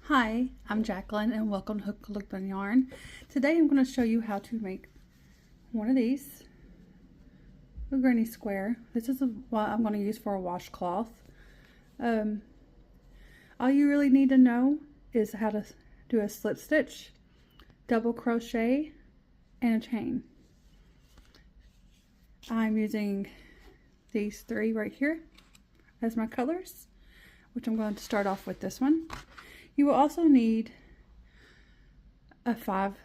Hi, I'm Jacqueline and welcome to Hook Look and Yarn. Today I'm going to show you how to make one of these, a granny square. This is what I'm going to use for a washcloth. All you really need to know is how to do a slip stitch, double crochet, and a chain. I'm using these three right here as my colors, which I'm going to start off with this one. You will also need a 5.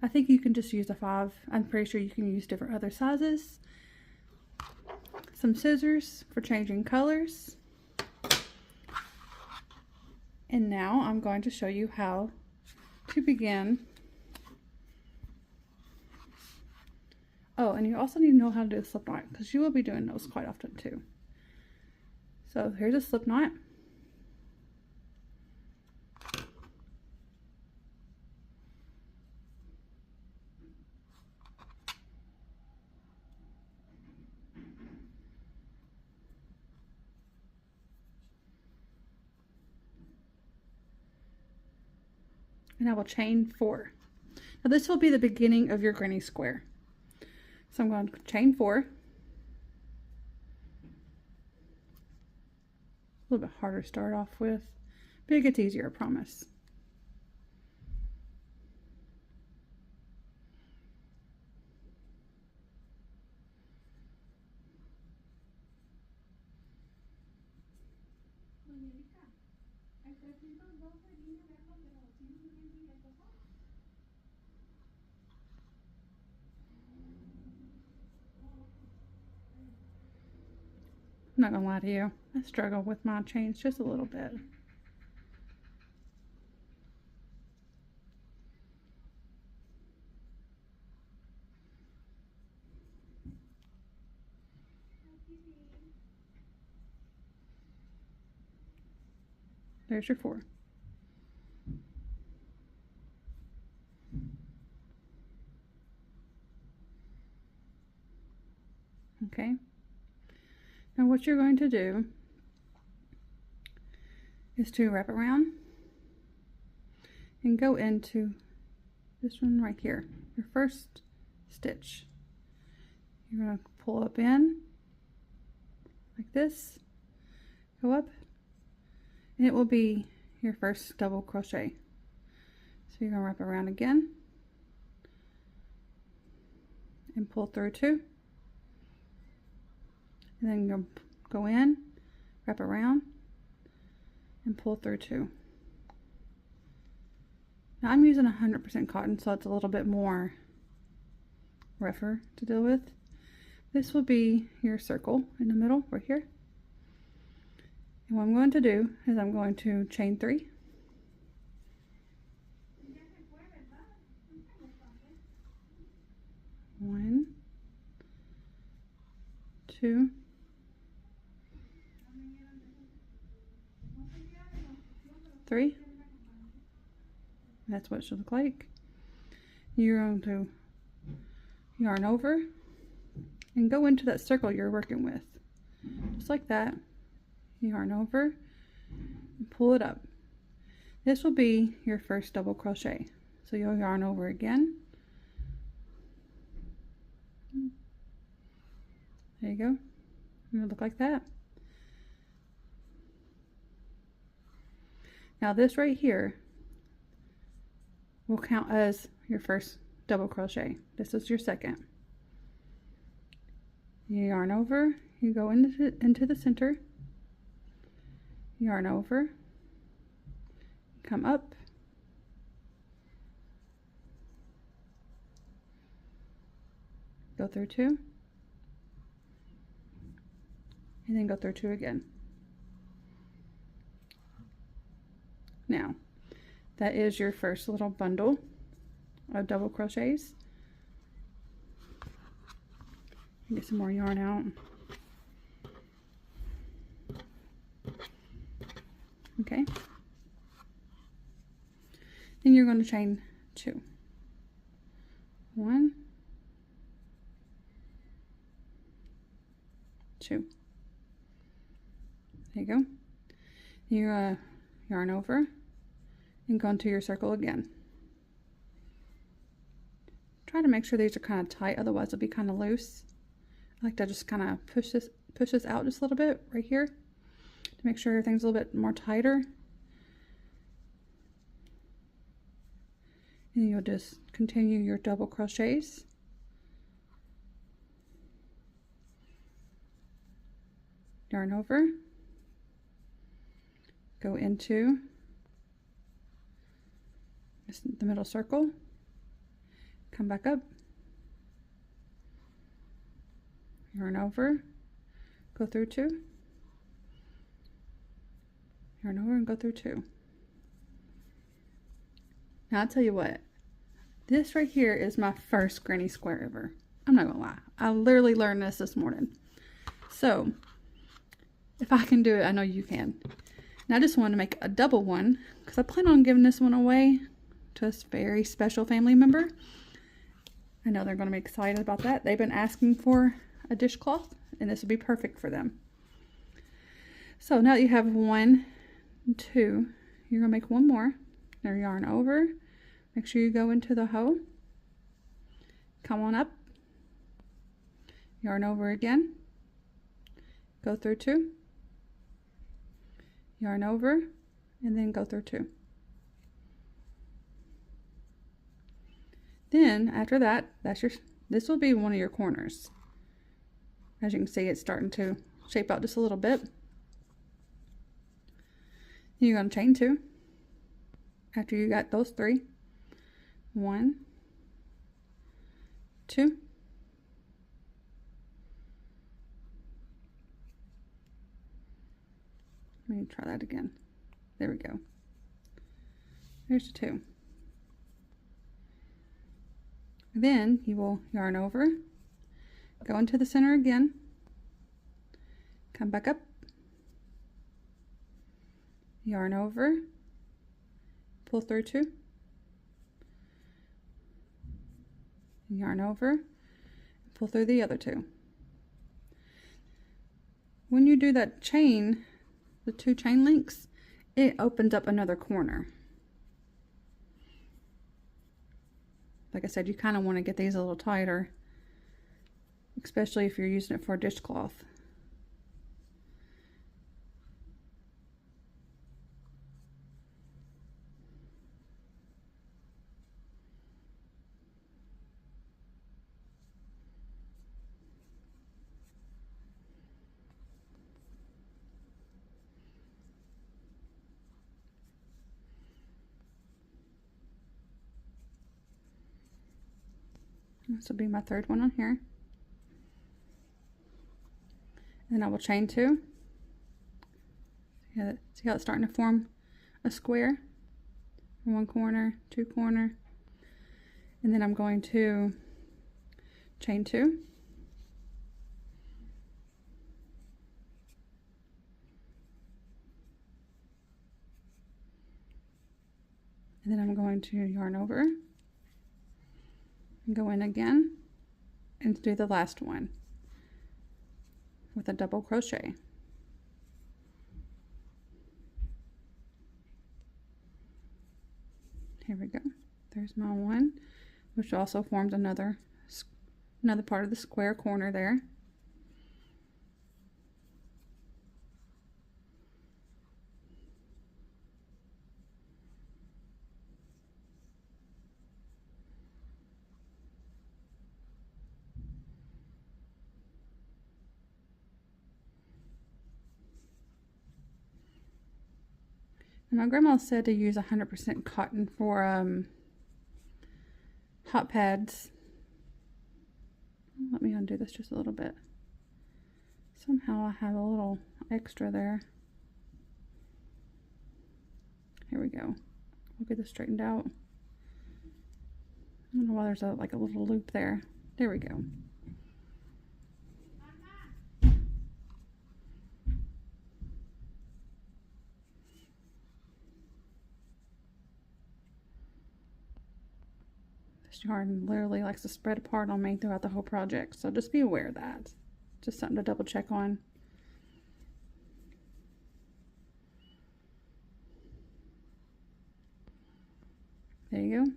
I think you can just use a 5. I'm pretty sure you can use different other sizes. Some scissors for changing colors. And now I'm going to show you how to begin. Oh, and you also need to know how to do a slip knot because you will be doing those quite often too. So here's a slip knot. And I will chain 4. Now this will be the beginning of your granny square. So I'm going to chain 4. A little bit harder to start off with, but it gets easier, I promise. I'm not gonna lie to you, I struggle with my chains just a little bit. There's your 4. Okay. Now what you're going to do is to wrap around and go into this one right here, your first stitch. You're going to pull up in like this, go up, and it will be your first double crochet. So you're going to wrap around again and pull through 2. And then you'll go in, wrap around, and pull through 2. Now I'm using 100% cotton, so it's a little bit more rougher to deal with. This will be your circle in the middle, right here. And what I'm going to do is I'm going to chain 3. One, 2, 3. That's what it should look like. You're going to yarn over and go into that circle you're working with. Just like that. Yarn over and pull it up. This will be your first double crochet. So you'll yarn over again. There you go. It'll look like that. Now this right here will count as your first double crochet. This is your second. You yarn over, you go into the center, yarn over, come up, go through 2, and then go through 2 again. Now, that is your first little bundle of double crochets. Get some more yarn out. Okay. Then you're going to chain 2. 1, 2. There you go. You yarn over, and go into your circle again. Try to make sure these are kind of tight, otherwise they'll be kind of loose. I like to just kind of push this out just a little bit right here to make sure everything's a little bit more tighter. And you'll just continue your double crochets. Yarn over, go into the middle circle, come back up, yarn over, go through 2, yarn over and go through 2. Now I'll tell you what, this right here is my first granny square ever. I'm not gonna lie, I literally learned this morning. So if I can do it, I know you can. And I just want to make a double one because I plan on giving this one away to a very special family member. I know they're going to be excited about that. They've been asking for a dishcloth, and this would be perfect for them. So now that you have 1 and 2, you're going to make one more. Now yarn over. Make sure you go into the hoe. Come on up. Yarn over again. Go through 2. Yarn over, and then go through 2. Then after that, this will be one of your corners. As you can see, it's starting to shape out just a little bit. You're going to chain 2 after you got those 3. 1, 2. Let me try that again. There we go. There's the 2. Then you will yarn over, go into the center again, come back up, yarn over, pull through 2, yarn over, pull through the other 2. When you do that chain, the 2 chain links, it opens up another corner. Like I said, you kind of want to get these a little tighter, especially if you're using it for a dishcloth. This will be my 3rd one on here. And then I will chain 2. See how it's starting to form a square? 1 corner, 2 corner. And then I'm going to chain 2. And then I'm going to yarn over. Go in again and do the last one with a double crochet. Here we go. There's my one, which also forms another part of the square corner there. And my grandma said to use 100% cotton for hot pads. Let me undo this just a little bit. Somehow I have a little extra there. Here we go. We'll get this straightened out. I don't know why there's like a little loop there. There we go. This yarn literally likes to spread apart on me throughout the whole project, so just be aware of that. Just something to double check on. you go.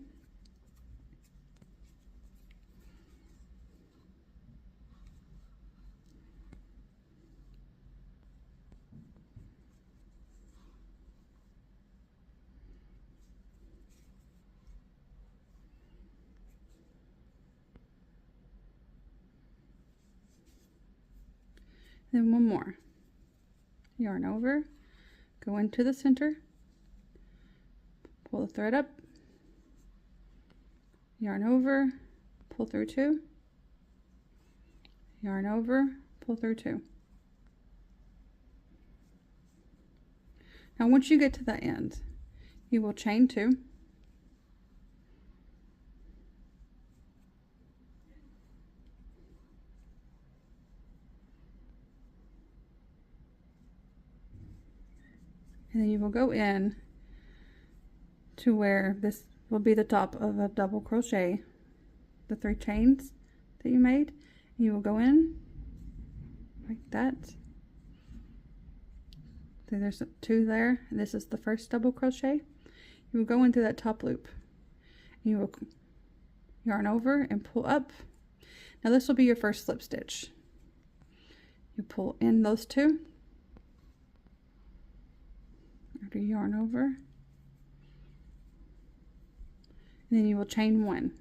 Then one more. Yarn over, go into the center, pull the thread up, yarn over, pull through 2, yarn over, pull through 2. Now once you get to the end, you will chain 2, and then you will go in to where this will be the top of a double crochet, the 3 chains that you made. And you will go in like that. So there's 2 there, and this is the first double crochet. You will go into that top loop, and you will yarn over and pull up. Now this will be your first slip stitch. You pull in those 2. After you yarn over, and then you will chain 1.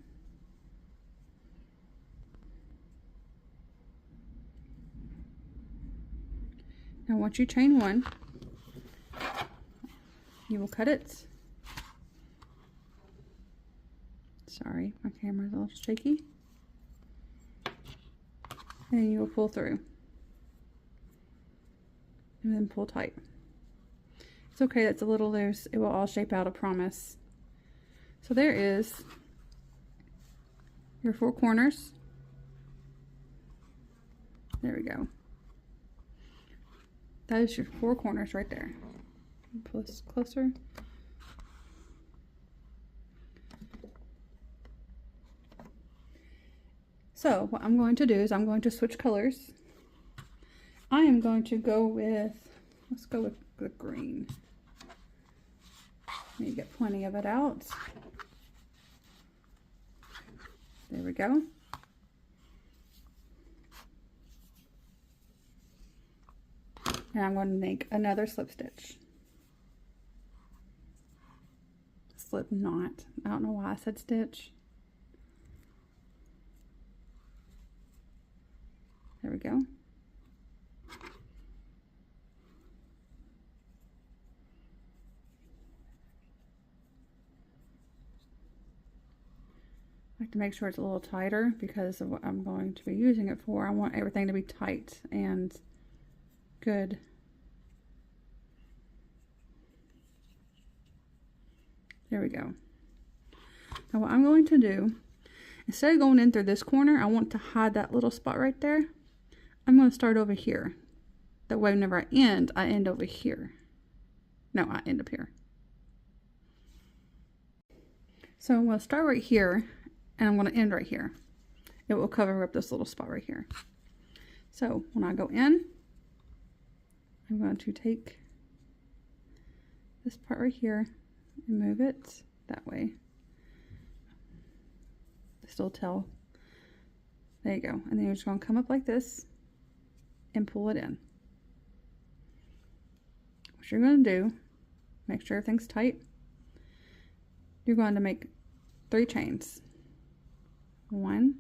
Now once you chain 1, you will cut it. Sorry, my camera's a little shaky. And then you will pull through, and then pull tight. It's okay, that's a little loose. It will all shape out, I promise. So there is your 4 corners. There we go. That is your 4 corners right there. Pull this closer. So what I'm going to do is I'm going to switch colors. I am going to go with, let's go with the green. You get plenty of it out. There we go. And I'm going to make another slip stitch. Slip knot. I don't know why I said stitch. There we go. I like to make sure it's a little tighter because of what I'm going to be using it for. I want everything to be tight and good. There we go. Now what I'm going to do, instead of going in through this corner, I want to hide that little spot right there. I'm going to start over here. That way whenever I end over here. No, I end up here. So I'm going to start right here, and I'm going to end right here. It will cover up this little spot right here. So when I go in, I'm going to take this part right here and move it that way. Still tail. There you go. And then you're just going to come up like this and pull it in. What you're going to do, make sure everything's tight. You're going to make 3 chains. 1,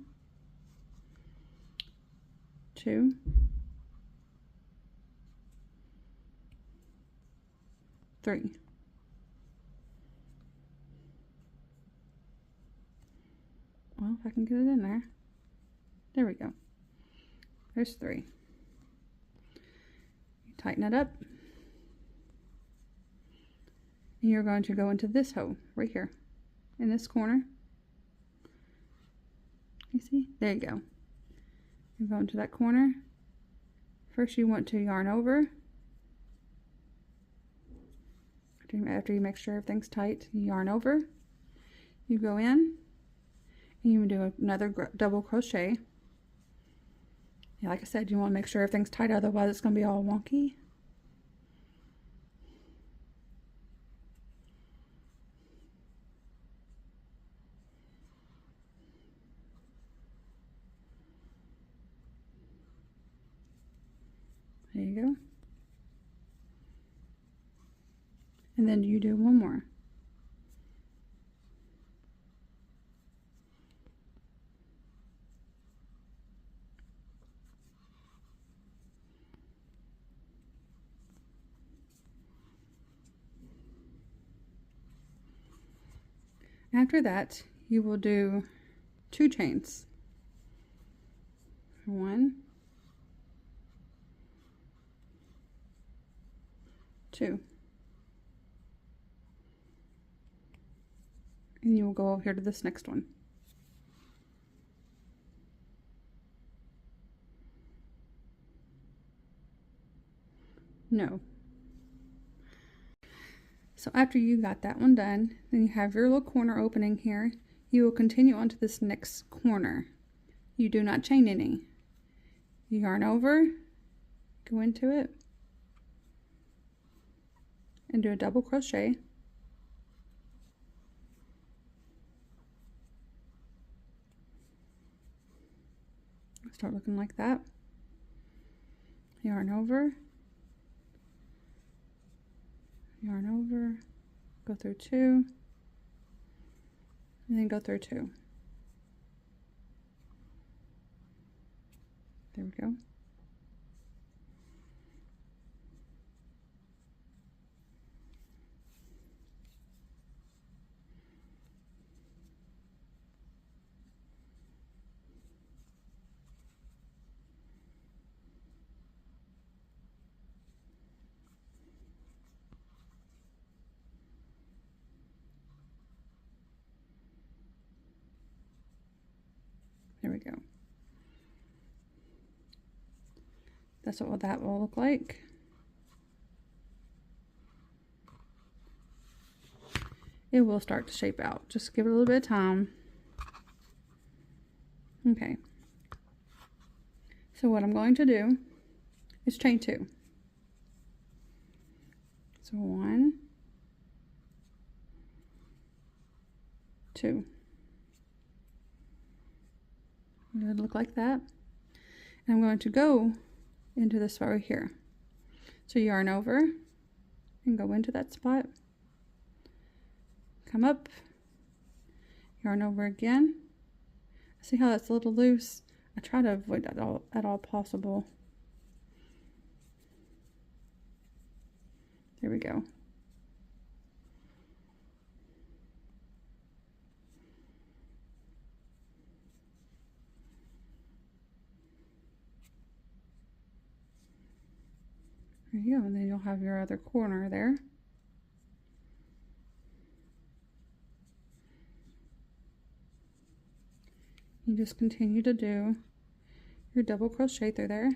2, 3. Well, if I can get it in there. There we go. There's 3. You tighten it up. And you're going to go into this hole right here in this corner. You see? There you go. You go into that corner. First you want to yarn over. After you make sure everything's tight, you yarn over. You go in. And you do another double crochet. Yeah, like I said, you want to make sure everything's tight, otherwise it's going to be all wonky. There you go. And then you do one more. After that, you will do 2 chains. 1, 2. And you will go over here to this next one. No. So after you got that one done, then you have your little corner opening here. You will continue on to this next corner. You do not chain any. You yarn over, go into it, and do a double crochet. Start looking like that. Yarn over, yarn over, go through 2, and then go through 2. There we go. There we go. That's what that will look like. It will start to shape out. Just give it a little bit of time. Okay. So what I'm going to do is chain 2. So 1, 2. It would look like that. And I'm going to go into this spot right here. So yarn over and go into that spot. Come up, yarn over again. See how that's a little loose? I try to avoid that at all possible. There we go. There you go, and then you'll have your other corner there. You just continue to do your double crochet through there,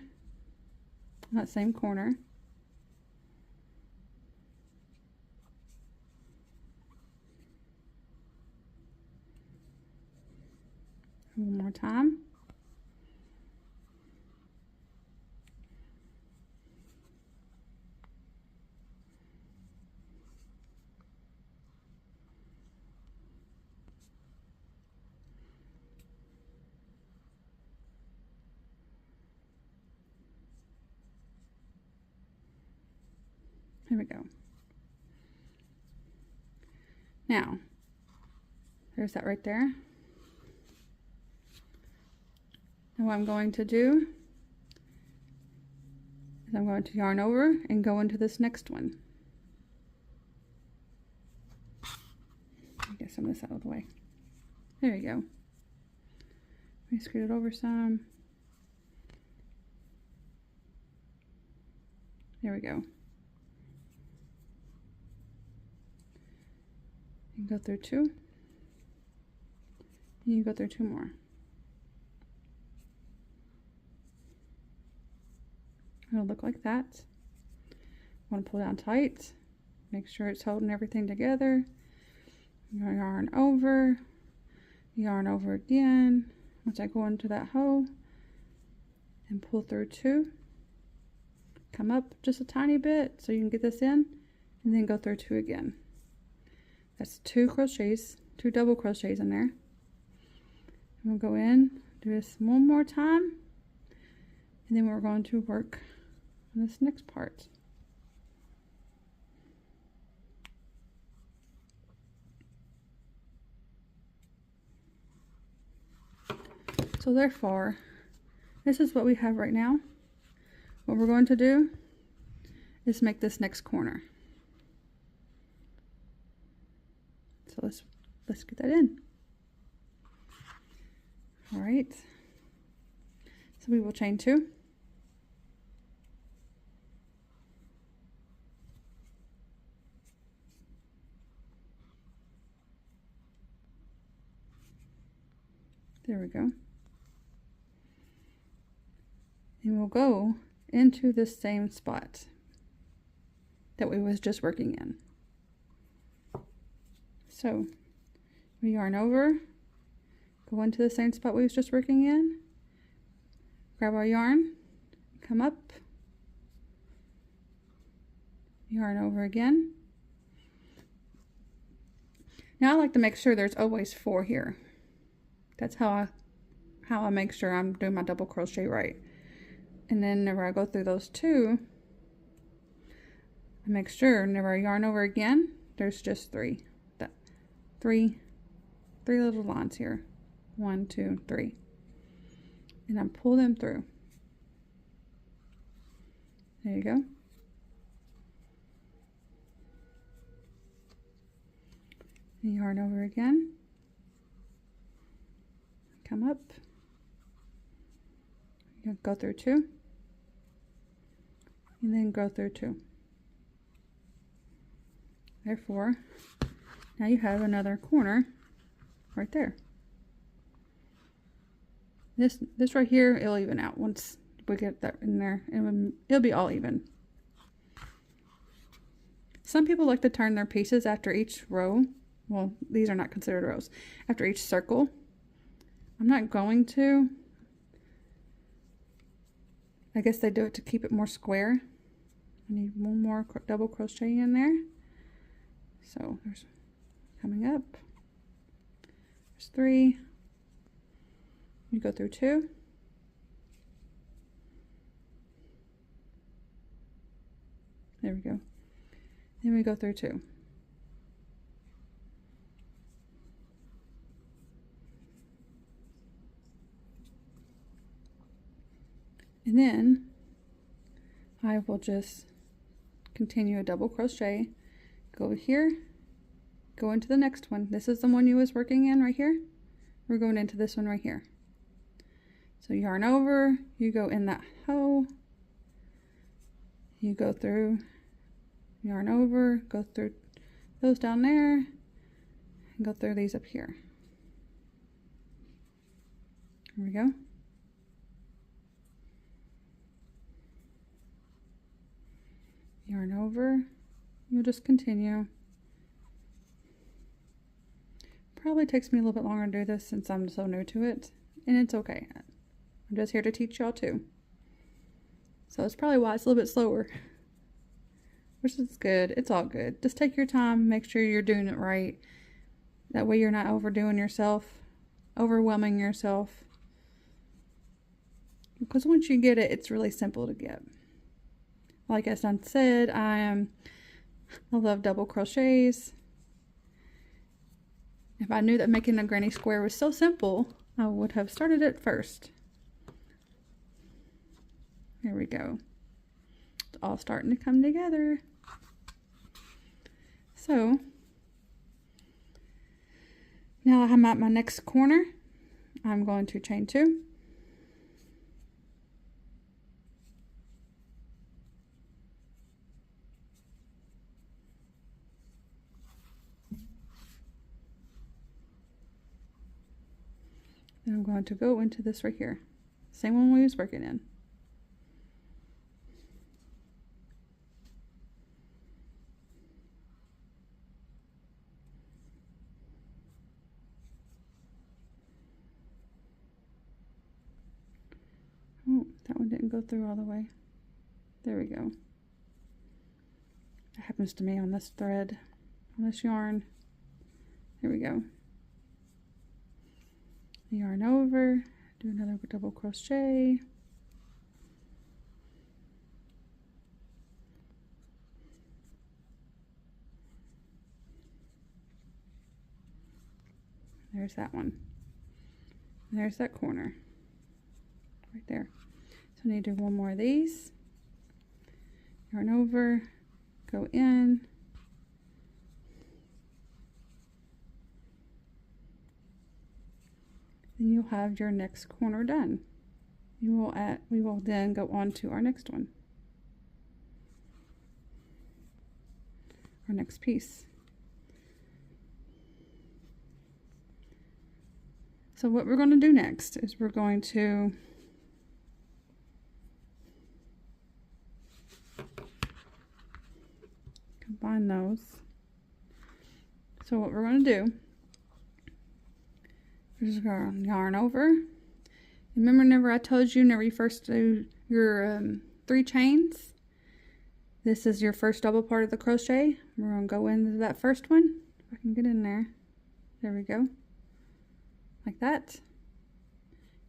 that same corner. One more time. There we go. Now, there's that right there. And what I'm going to do is I'm going to yarn over and go into this next one. Get some of this out of the way. There you go. Let me scoot it over some. There we go. You go through 2, and you go through 2 more. It'll look like that. Want to pull down tight, make sure it's holding everything together. Yarn over again. Once I go into that hole and pull through 2, come up just a tiny bit so you can get this in, and then go through 2 again. That's 2 crochets, 2 double crochets in there. And we'll go in, do this one more time, and then we're going to work on this next part. So therefore, this is what we have right now. What we're going to do is make this next corner. So let's get that in. All right. So we will chain 2. There we go. And we'll go into the same spot that we was just working in. So we yarn over, go into the same spot we was just working in, grab our yarn, come up, yarn over again. Now I like to make sure there's always 4 here. That's how I make sure I'm doing my double crochet right. And then whenever I go through those 2, I make sure whenever I yarn over again, there's just 3. Three little lines here. 1, 2, 3. And I pull them through. There you go. And yarn over again. Come up. You go through 2. And then go through 2. Therefore, now you have another corner right there. This right here, it'll even out once we get that in there, and it'll be all even. Some people like to turn their pieces after each row. Well, these are not considered rows. After each circle. I'm not going to. I guess they do it to keep it more square. I need one more double crochet in there. So there's coming up. There's 3. You go through 2. There we go. Then we go through 2. And then I will just continue a double crochet, go here, go into the next one. This is the one you was working in right here. We're going into this one right here. So yarn over, you go in that hoe, you go through, yarn over, go through those down there, and go through these up here. Here we go. Yarn over, you'll just continue. Probably takes me a little bit longer to do this since I'm so new to it, and it's okay. I'm just here to teach y'all too. So it's probably why it's a little bit slower, which is good. It's all good. Just take your time, make sure you're doing it right. That way you're not overdoing yourself, overwhelming yourself. Because once you get it, it's really simple to get. Like I said, I love double crochets. If I knew that making a granny square was so simple, I would have started it first. There we go. It's all starting to come together. So, now I'm at my next corner. I'm going to chain 2. And I'm going to go into this right here. Same one we was working in. Oh, that one didn't go through all the way. There we go. That happens to me on this thread, on this yarn. There we go. Yarn over, do another double crochet, There's that one. There's that corner right there. So I need to do one more of these. Yarn over, go in, and you'll have your next corner done. We will then go on to our next one, our next piece. So what we're going to do next is we're going to combine those. So what we're going to do, we're just going to yarn over. Remember, whenever I told you, whenever you first do your 3 chains, this is your first double part of the crochet. We're going to go into that first one. If I can get in there. There we go. Like that.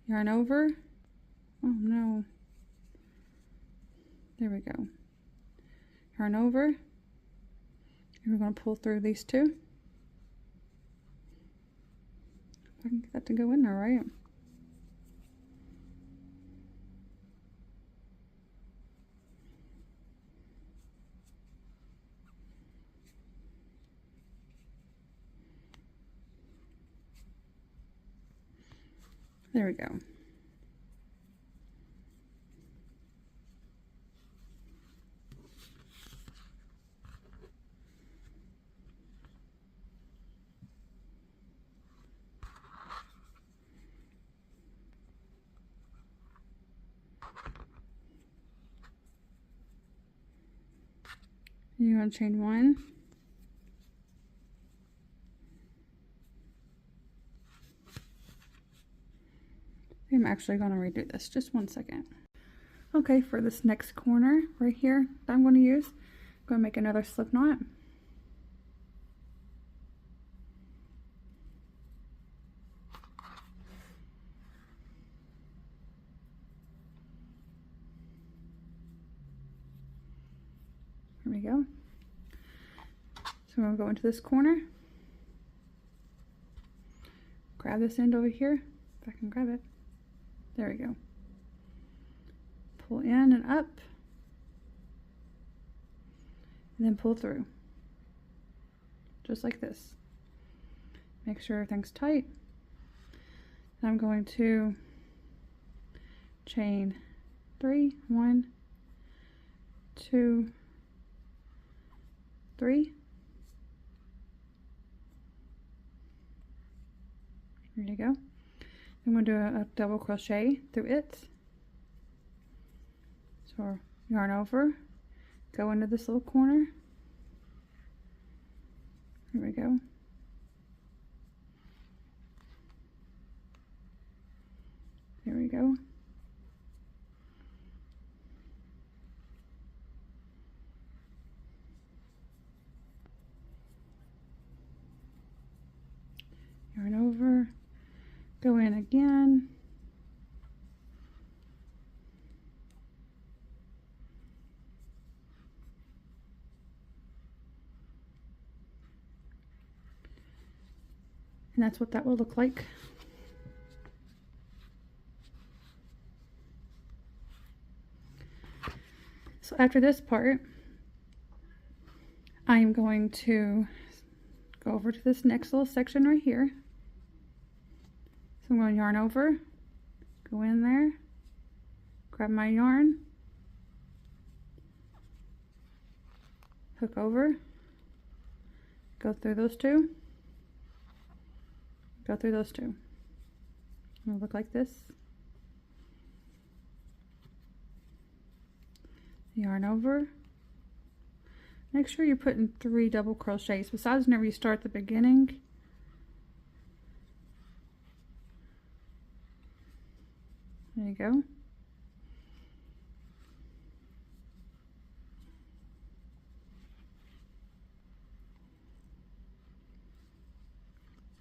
Yarn over. Oh no. There we go. Yarn over. And we're going to pull through these 2. If I can get that to go in there, right? There we go. You're going to chain 1. I'm actually going to redo this. Just one second. Okay, for this next corner right here that I'm going to use, I'm going to make another slip knot. Here we go. So I'm going to go into this corner, grab this end over here, if I can grab it. There we go. Pull in and up, and then pull through, just like this. Make sure everything's tight. And I'm going to chain 3, 1, 2, 3. There you go. I'm going to do a double crochet through it. So yarn over, go into this little corner. Here we go. There we go. Yarn over, go in again. And that's what that will look like. So after this part, I am going to go over to this next little section right here. So I'm going to yarn over, go in there, grab my yarn, hook over, go through those 2, go through those 2. It'll look like this. Yarn over. Make sure you're putting 3 double crochets besides whenever you start at the beginning. There you go.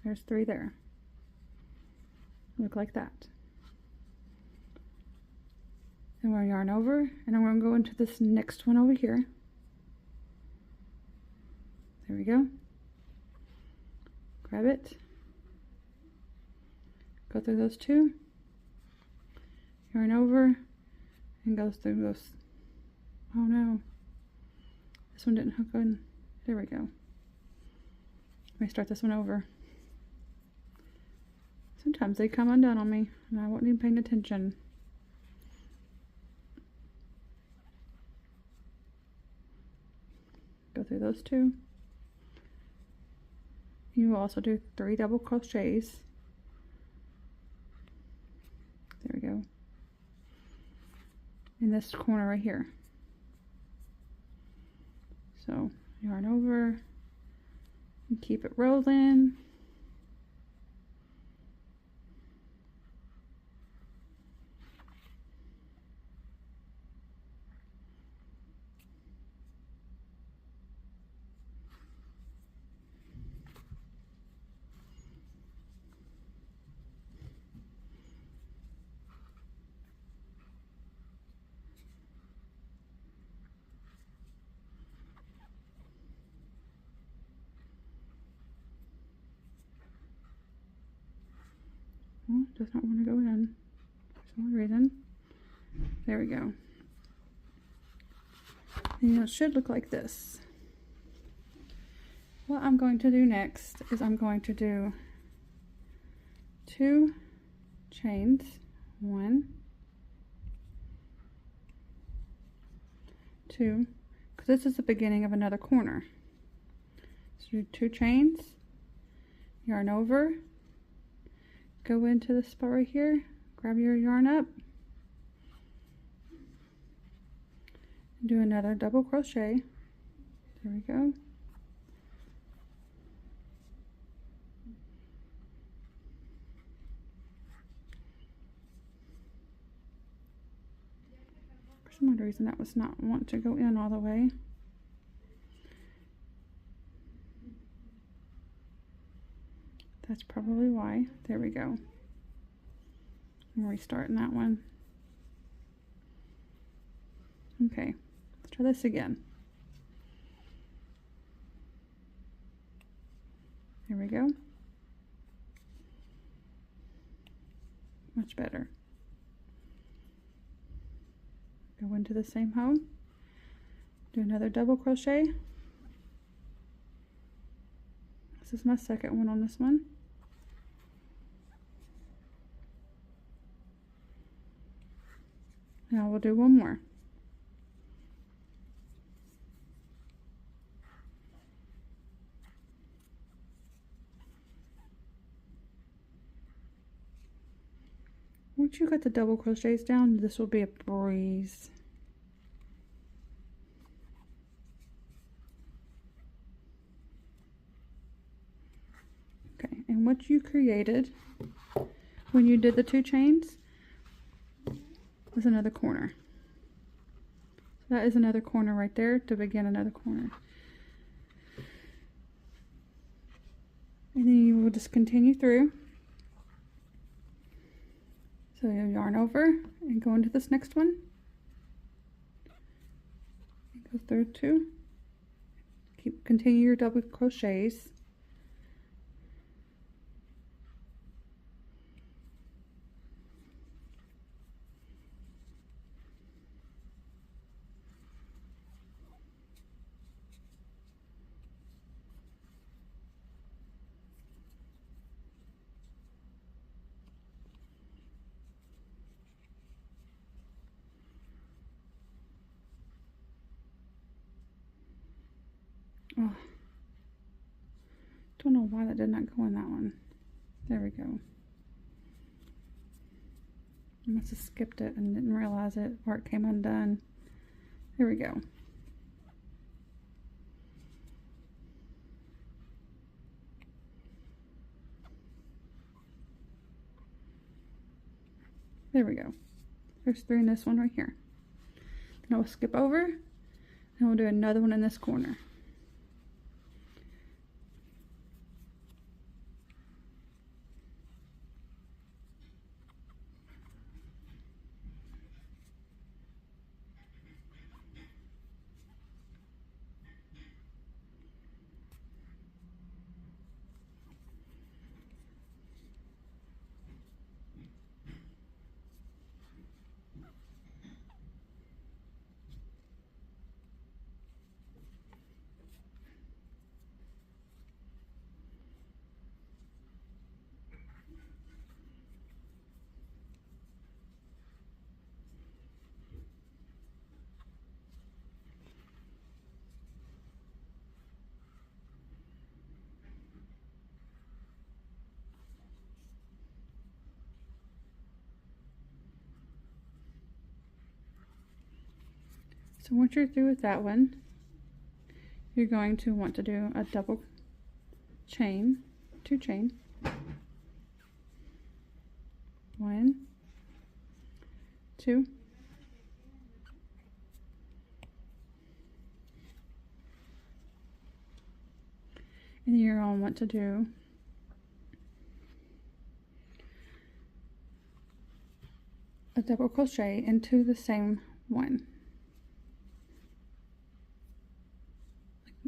There's 3 there. Look like that. Then we're going to yarn over, and I'm going to go into this next one over here. There we go. Grab it, Go through those two, yarn over, and go through those. Oh no, this one didn't hook on. There we go. Let me start this one over. Sometimes they come undone on me and I wasn't even paying attention. Go through those two. You will also do 3 double crochets. There we go. In this corner right here. So yarn over and keep it rolling. Oh, does not want to go in for some reason. There we go. And it should look like this. What I'm going to do next is I'm going to do 2 chains. 1, 2, because this is the beginning of another corner. So do 2 chains, yarn over, go into the spot right here, grab your yarn up, and do another double crochet. There we go. For some odd reason that was not want to go in all the way. That's probably why. There we go. I'm restarting that one. Okay, let's try this again. There we go. Much better. Go into the same hole. Do another double crochet. This is my second one on this one. Now we'll do one more. Once you got the double crochets down, this will be a breeze. Okay, and what you created when you did the 2 chains was another corner. So that is another corner right there to begin another corner. And then you will just continue through. So you'll yarn over and go into this next one. And go through 2. Continue your double crochets. Oh, don't know why that did not go in that one. There we go. I must have skipped it and didn't realize it, or it came undone. There we go. There we go. There's 3 in this one right here. Then I'll skip over and we'll do another one in this corner. So once you're through with that one, you're going to want to do a double chain, 2 chain, 1, 2, and then you're going to want to do a double crochet into the same one.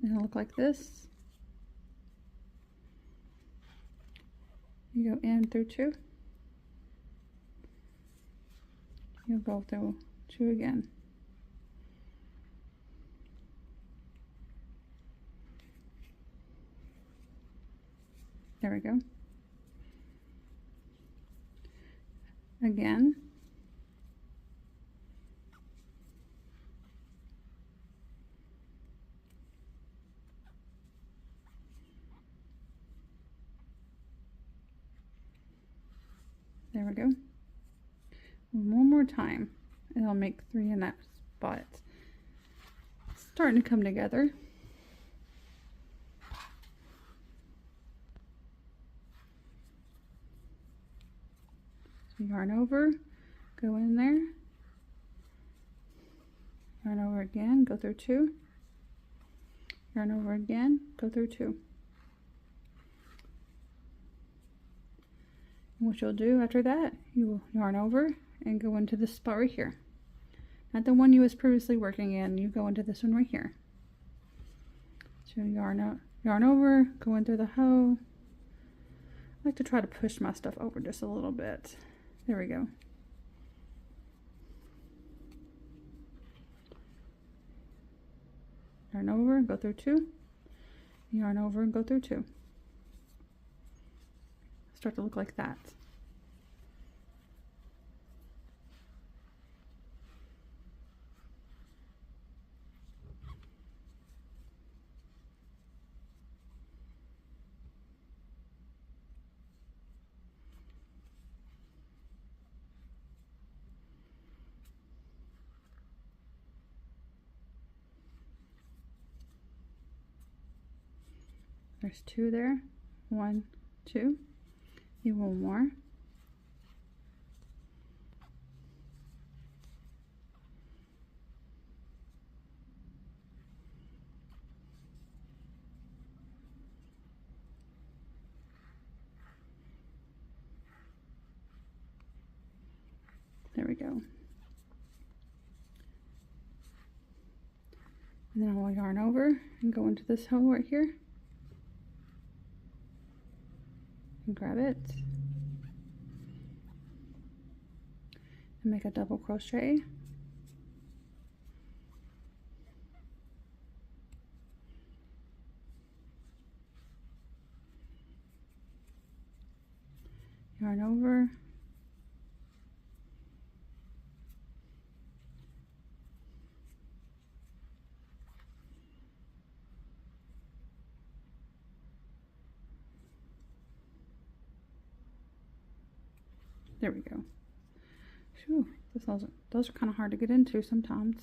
It'll look like this. You go in through 2. You'll go through 2 again. There we go. Again. There we go. One more time, and I'll make 3 in that spot. It's starting to come together. So yarn over, go in there, yarn over again, go through 2, yarn over again, go through 2. What you'll do after that, you will yarn over and go into this spot right here. Not the one you was previously working in, you go into this one right here. So yarn over, go in through the hoe. I like to try to push my stuff over just a little bit. There we go. Yarn over, go through 2. Yarn over and go through 2. Start to look like that. There's 2 there. 1, 2. Do 1 more. There we go. And then I'll yarn over and go into this hole right here. And grab it and make a double crochet, yarn over, there we go. Whew, those are kind of hard to get into sometimes.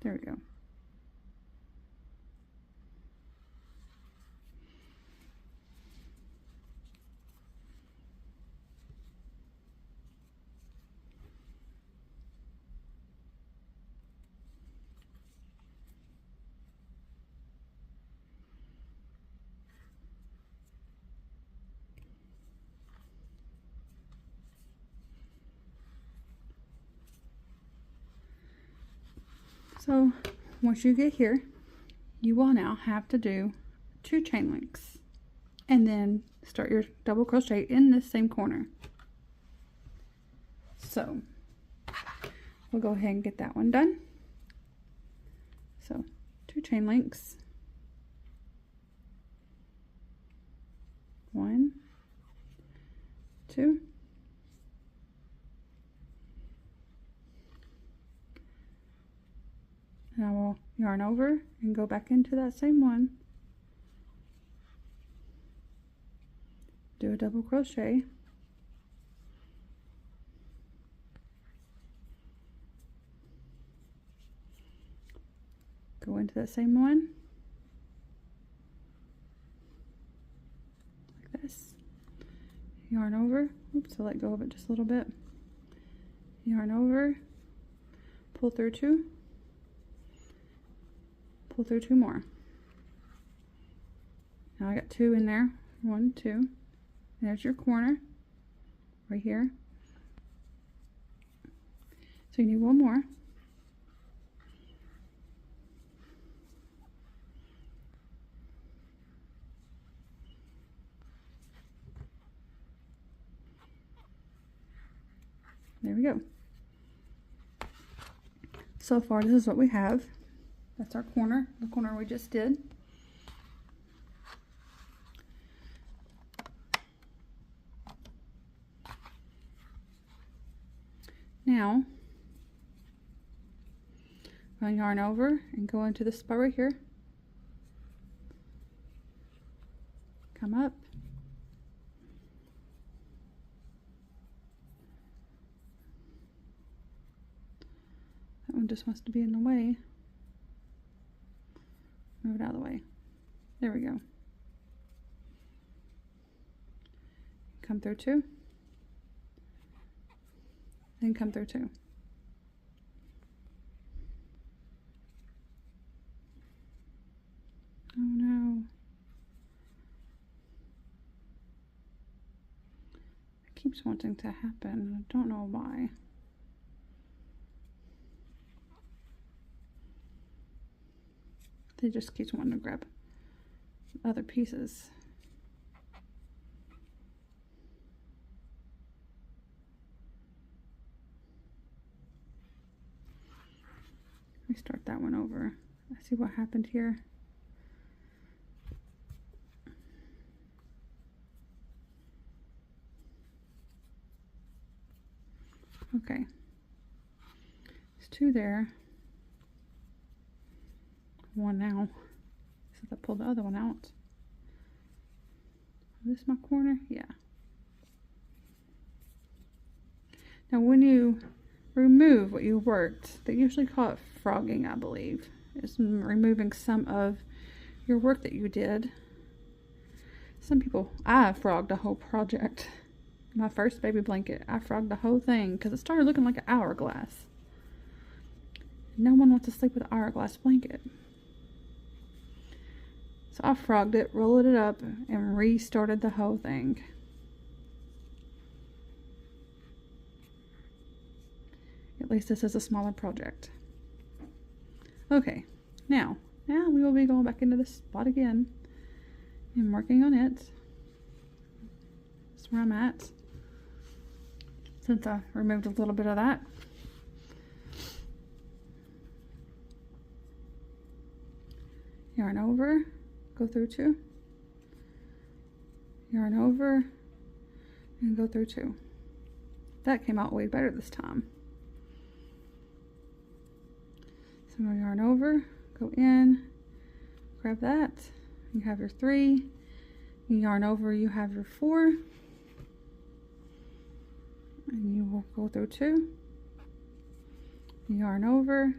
There we go. So once you get here, you will now have to do 2 chain links and then start your double crochet in this same corner. So we'll go ahead and get that one done. So 2 chain links, 1, 2, and I will yarn over and go back into that same one, do a double crochet, go into that same one, like this, yarn over, oops, I let go of it just a little bit, yarn over, pull through 2, pull through 2 more. Now I got 2 in there, 1, 2, there's your corner, right here. So you need 1 more. There we go. So far, this is what we have. That's our corner, the corner we just did. Now, I'm going to yarn over and go into this spot right here. Come up. That one just wants to be in the way. Move it out of the way. There we go. Come through 2. Then come through 2. Oh no. It keeps wanting to happen. I don't know why. It just keeps wanting to grab other pieces. Let me start that one over. I see what happened here. Okay. There's 2 there. 1 now. So I pull the other one out. Is this my corner? Yeah. Now when you remove what you worked, they usually call it frogging, I believe. It's removing some of your work that you did. Some people, I frogged a whole project. My first baby blanket, I frogged the whole thing because it started looking like an hourglass. No one wants to sleep with an hourglass blanket. So I frogged it, rolled it up, and restarted the whole thing. At least this is a smaller project. Okay, now we will be going back into this spot again and working on it. That's where I'm at. Since I removed a little bit of that. Yarn over, go through 2. Yarn over, and go through 2. That came out way better this time. So I'm going to yarn over, go in, grab that. You have your 3. You yarn over, you have your 4. And you will go through 2. Yarn over,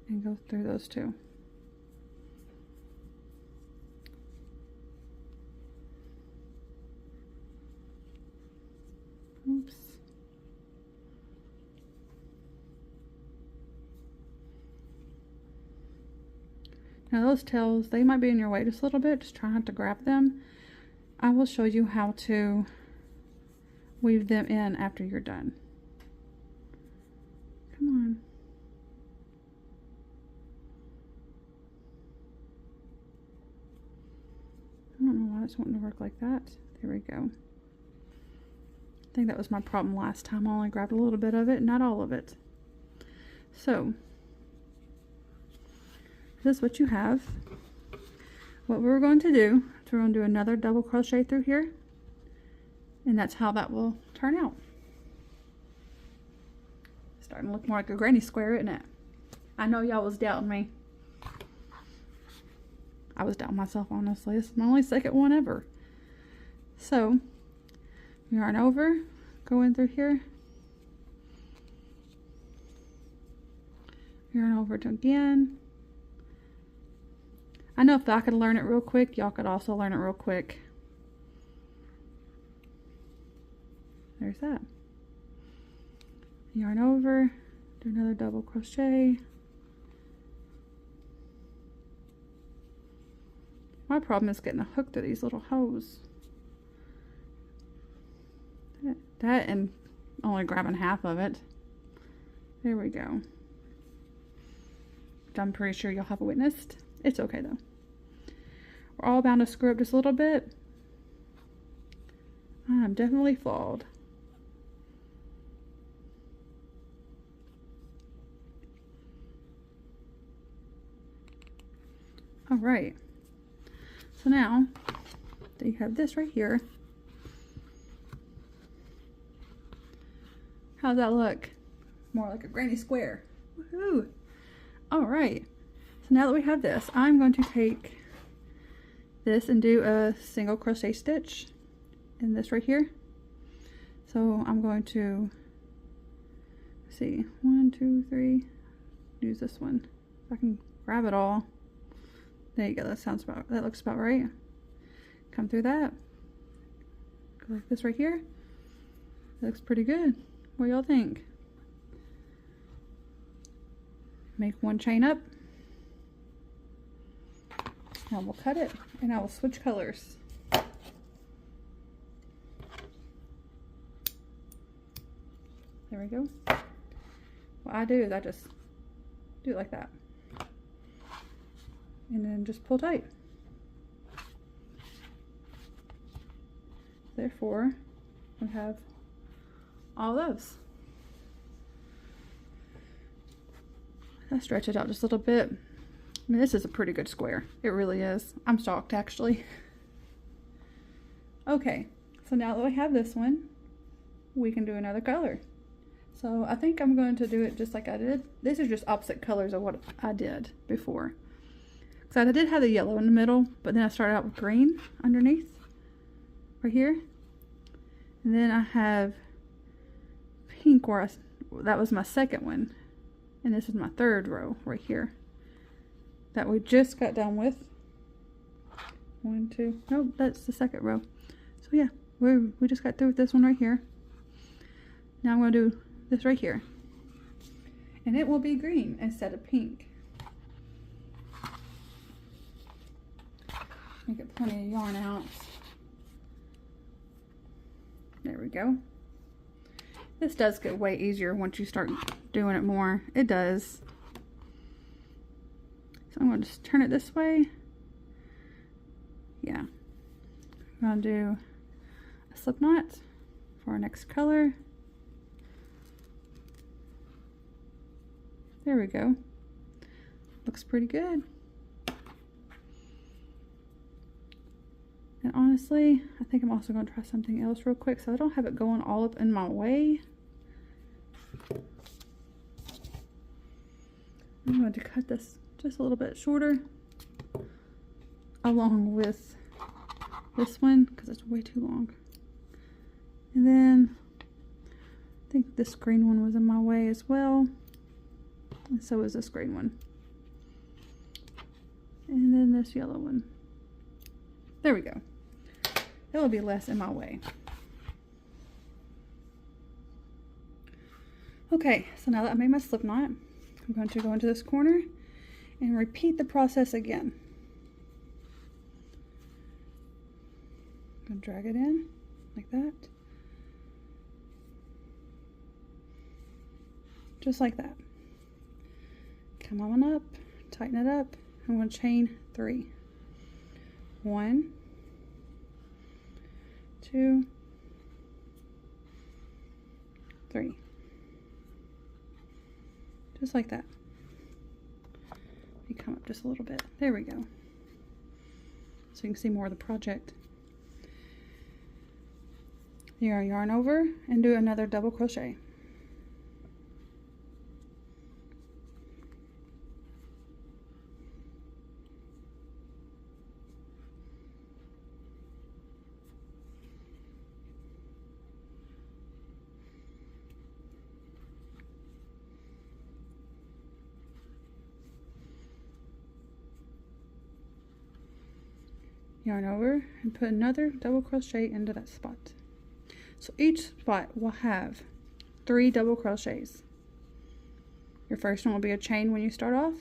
and go through those 2. Oops. Now those tails, they might be in your way just a little bit. Just try not to grab them. I will show you how to weave them in after you're done. Come on. I don't know why it's wanting to work like that. There we go. I think that was my problem last time. I only grabbed a little bit of it, not all of it. So, this is what you have. What we're going to do is we're going to do another double crochet through here. And that's how that will turn out. Starting to look more like a granny square, isn't it? I know y'all was doubting me. I was doubting myself, honestly. This is my only second one ever. So, yarn over, go in through here. Yarn over again, I know if I could learn it real quick, y'all could also learn it real quick. There's that. Yarn over, do another double crochet. My problem is getting a hook through these little holes. That and only grabbing half of it. There we go. I'm pretty sure y'all have witnessed. It's okay though. We're all bound to screw up just a little bit. I'm definitely flawed. All right. So now that you have this right here, how's that look? More like a granny square. Woohoo! All right. So now that we have this, I'm going to take this and do a single crochet stitch in this right here. So I'm going to see 1, 2, 3. Use this one. If I can grab it all. There you go. That looks about right. Come through that. Go like this right here. That looks pretty good. What do y'all think? Make one chain up. Now we'll cut it and I will switch colors. There we go. What I do is I just do it like that. And then just pull tight. Therefore, we have all those. I stretch it out just a little bit. I mean, this is a pretty good square. It really is. I'm shocked, actually. Okay, so now that we have this one, we can do another color. So I think I'm going to do it just like I did. These are just opposite colors of what I did before. So I did have the yellow in the middle, but then I started out with green underneath, right here. And then I have pink where that was my second one. And this is my third row right here that we just got done with. 1, 2, no, that's the second row. So yeah, we just got through with this one right here. Now I'm going to do this right here. And it will be green instead of pink. Get plenty of yarn out. There we go. This does get way easier once you start doing it more. It does. So I'm going to just turn it this way. Yeah. I'm going to do a slip knot for our next color. There we go. Looks pretty good. And honestly, I think I'm also going to try something else real quick so I don't have it going all up in my way. I'm going to cut this just a little bit shorter along with this one because it's way too long. And then I think this green one was in my way as well. And so is this green one. And then this yellow one. There we go. It will be less in my way. Okay, so now that I made my slip knot, I'm going to go into this corner and repeat the process again. I'm going to drag it in like that. Just like that. Come on up, tighten it up. I'm going to chain 3. 1, 2, 3. Just like that. You come up just a little bit. There we go. So you can see more of the project. Yarn over and do another double crochet. yarn over and put another double crochet into that spot. So each spot will have 3 double crochets. Your first one will be a chain when you start off,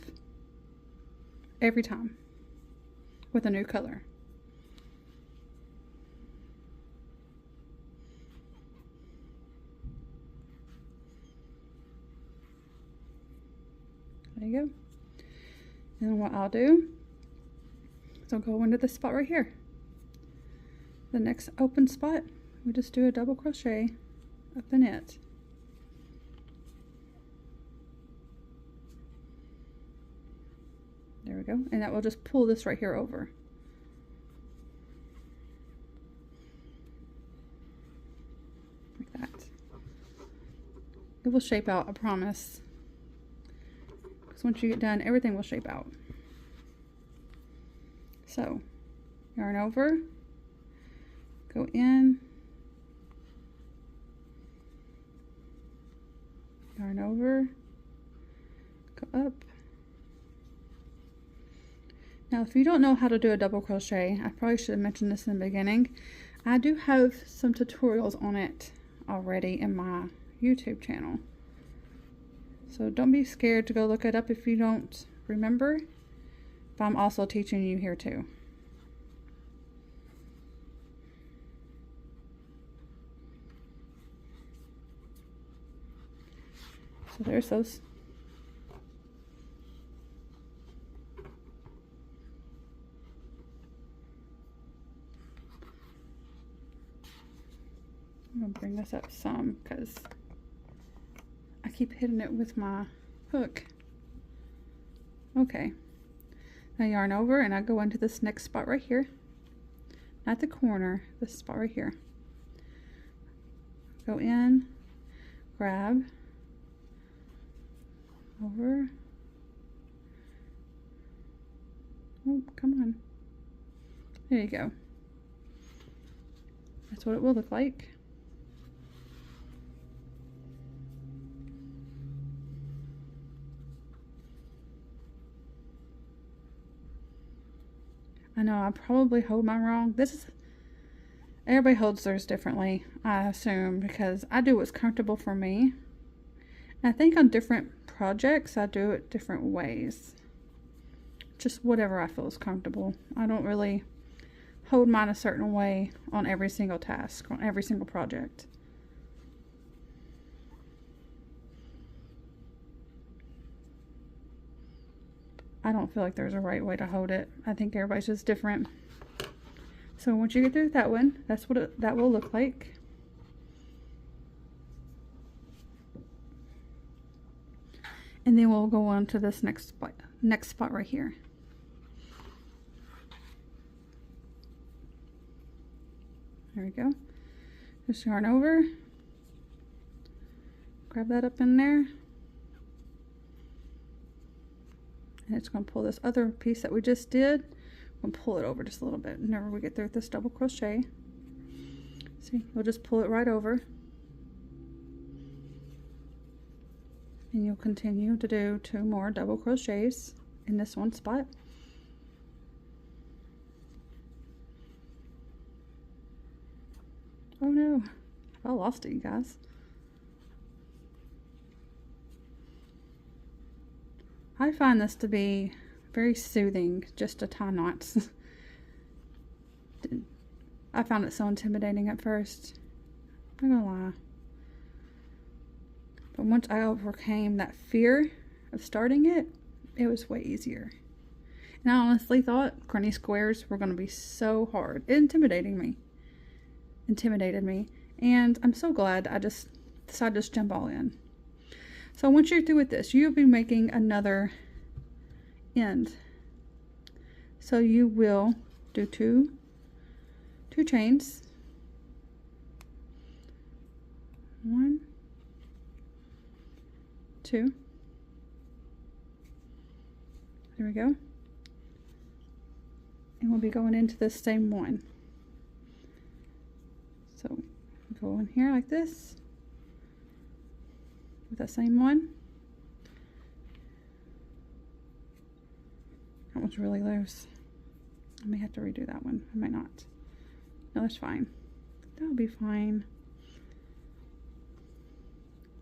every time, with a new color. There you go. And what I'll do is I'll go into this spot right here. The next open spot, we just do a double crochet up in it. There we go. And that will just pull this right here over. Like that. It will shape out, I promise. Because once you get done, everything will shape out. So, yarn over, go in, yarn over, go up. Now, if you don't know how to do a double crochet, I probably should have mentioned this in the beginning. I do have some tutorials on it already in my YouTube channel. So don't be scared to go look it up if you don't remember. But I'm also teaching you here too. So there's those. I'm going to bring this up some because I keep hitting it with my hook. Okay. Now yarn over and I go into this next spot right here. Not the corner, this spot right here. Go in, grab, over. Oh, come on. There you go. That's what it will look like. I know I probably hold mine wrong. Everybody holds theirs differently, I assume, because I do what's comfortable for me. And I think on different projects, I do it different ways. Just whatever I feel is comfortable. I don't really hold mine a certain way on every single task, on every single project. I don't feel like there's a right way to hold it. I think everybody's just different. So once you get through that one, that's what that will look like. And then we'll go on to this next spot right here. There we go. Just yarn over. Grab that up in there. And it's going to pull this other piece that we just did. We'll pull it over just a little bit whenever we get through this double crochet. See, we'll just pull it right over. And you'll continue to do 2 more double crochets in this one spot. Oh no, I lost it, you guys. I find this to be very soothing just to tie knots. I found it so intimidating at first. I'm not gonna lie. But once I overcame that fear of starting it, it was way easier. And I honestly thought granny squares were going to be so hard. It intimidated me. And I'm so glad I just decided to just jump all in. So once you're through with this, you'll be making another end. So you will do two chains. 1, 2. There we go. And we'll be going into this same one. So go in here like this with the same one. That one's really loose. I may have to redo that one. I might not. No, that's fine. That'll be fine.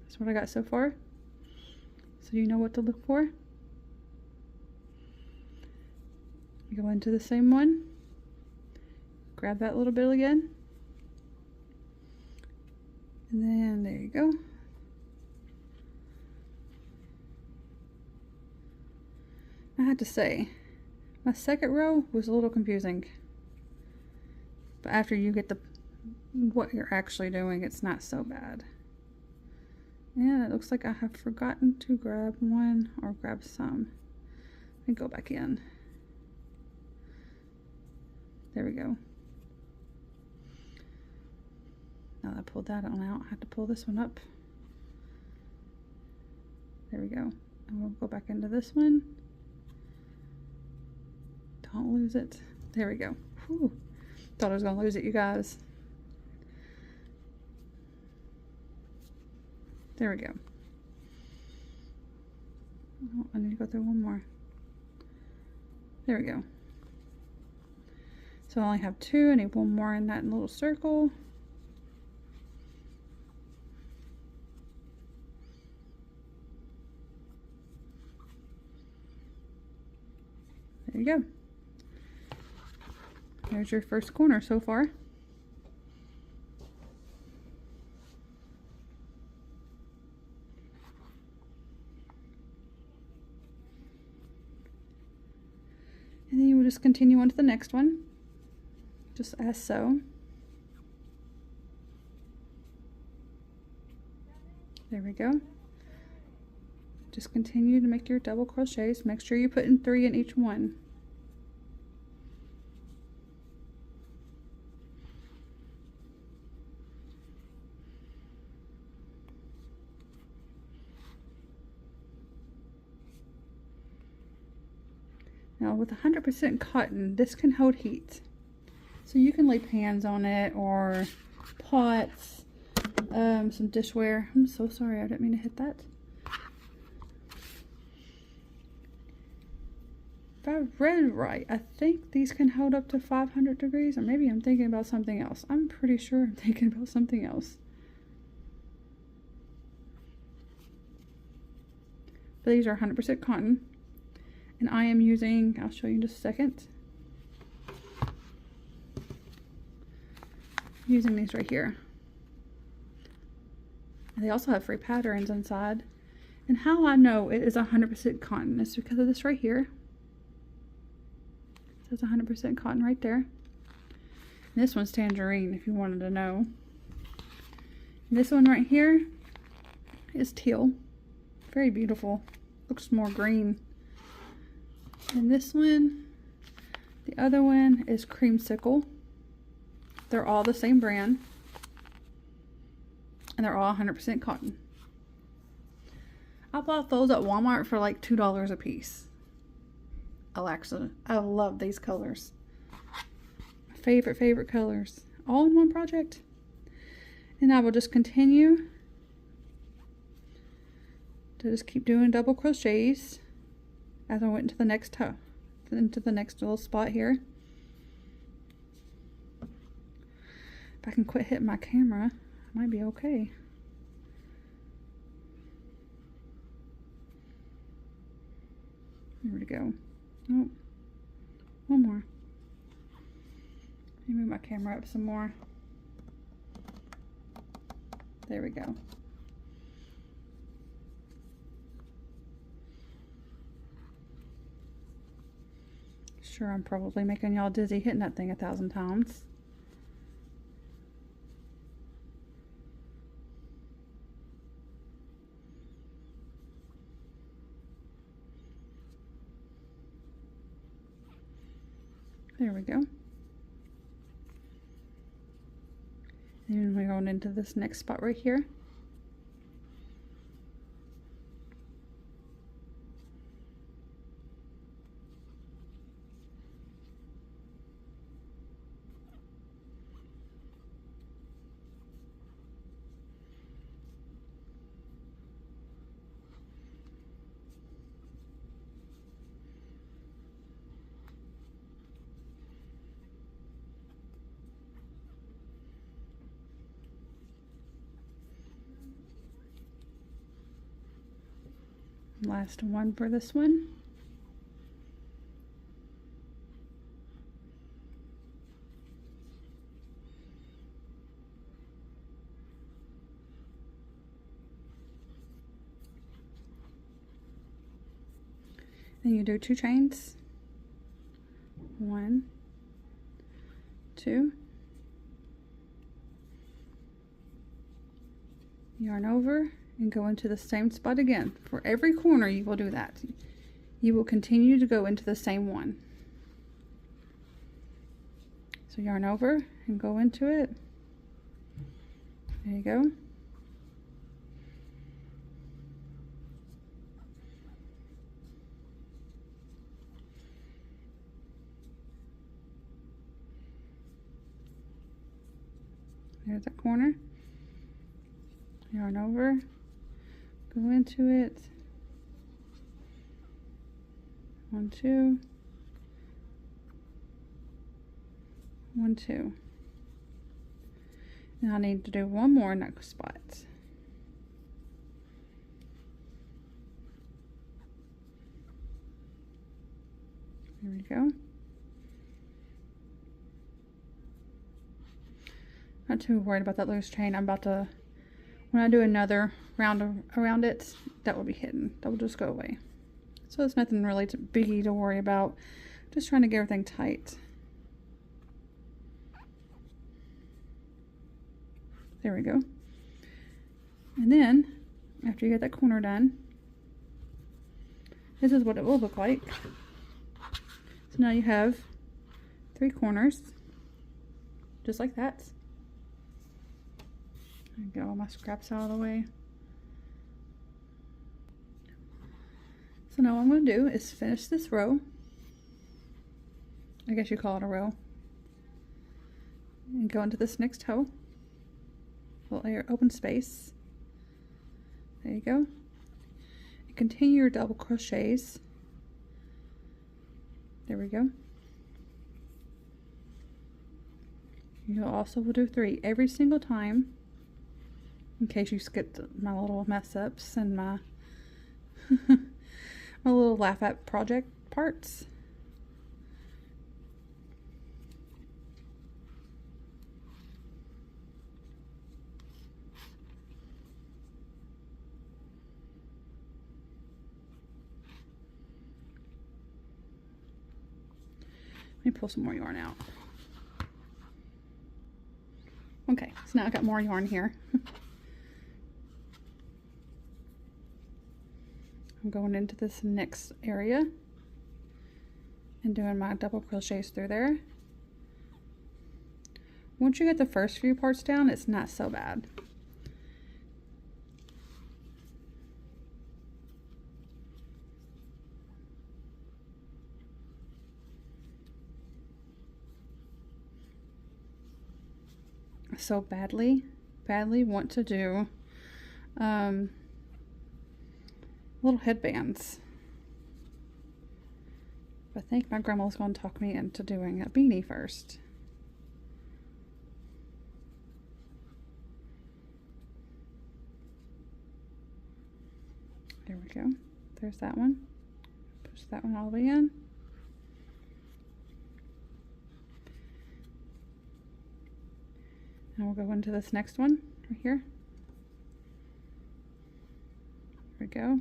That's what I got so far. So you know what to look for. Go into the same one. Grab that little bit again. And then there you go. I had to say, my second row was a little confusing. But after you get what you're actually doing, it's not so bad. And it looks like I have forgotten to grab one or grab some. Let me go back in. There we go. Now that I pulled that one out, I have to pull this one up. There we go. And we'll go back into this one. Don't lose it. There we go. Whew. Thought I was gonna lose it, you guys. There we go. Oh, I need to go through one more. There we go. So I only have two. I need one more in that little circle. There you go. There's your first corner so far. And then you will just continue on to the next one, just as so. There we go. Just continue to make your double crochets. Make sure you put in 3 in each one. Now with 100% cotton, this can hold heat. So you can lay pans on it or pots, some dishware. I'm so sorry, I didn't mean to hit that. If I read right, I think these can hold up to 500 degrees, or maybe I'm thinking about something else. I'm pretty sure I'm thinking about something else. But these are 100% cotton. And I am using, I'll show you in just a second, using these right here. And they also have free patterns inside. And how I know it is 100% cotton is because of this right here. It says 100% cotton right there. And this one's tangerine, if you wanted to know. And this one right here is teal. Very beautiful. Looks more green. And this one, the other one is creamsicle. They're all the same brand. And they're all 100% cotton. I bought those at Walmart for like $2 a piece. Alexa, I love these colors. My favorite colors. All in one project. And I will just continue to just keep doing double crochets as I went into the next little spot here. If I can quit hitting my camera, I might be okay. There we go. Oh, one more. Let me move my camera up some more. There we go. Sure, I'm probably making y'all dizzy hitting that thing 1,000 times. There we go. And we're going into this next spot right here. Last one for this one. Then you do 2 chains. 1, 2. Yarn over and go into the same spot again. For every corner you will do that. You will continue to go into the same one. So yarn over and go into it. There you go. There's that corner. Yarn over, go into it. 1, 2, 1, 2. And I need to do one more neck spot. There we go. Not too worried about that loose chain. I'm about to, when I do another round around it, that will be hidden. That will just go away. So it's nothing really biggie to worry about. Just trying to get everything tight. There we go. And then, after you get that corner done, this is what it will look like. So now you have 3 corners, just like that. Get all my scraps out of the way. So now what I'm going to do is finish this row. I guess you call it a row. And go into this next toe. Little open space. There you go. And continue your double crochets. There we go. You also will do 3 every single time. In case you skipped my little mess ups and my my little laugh at project parts. Let me pull some more yarn out. Okay, so now I've got more yarn here. I'm going into this next area and doing my double crochets through there. Once you get the first few parts down, it's not so bad. I so badly want to do little headbands. I think my grandma's going to talk me into doing a beanie first. There we go. There's that one. Push that one all the way in. And we'll go into this next one right here. There we go.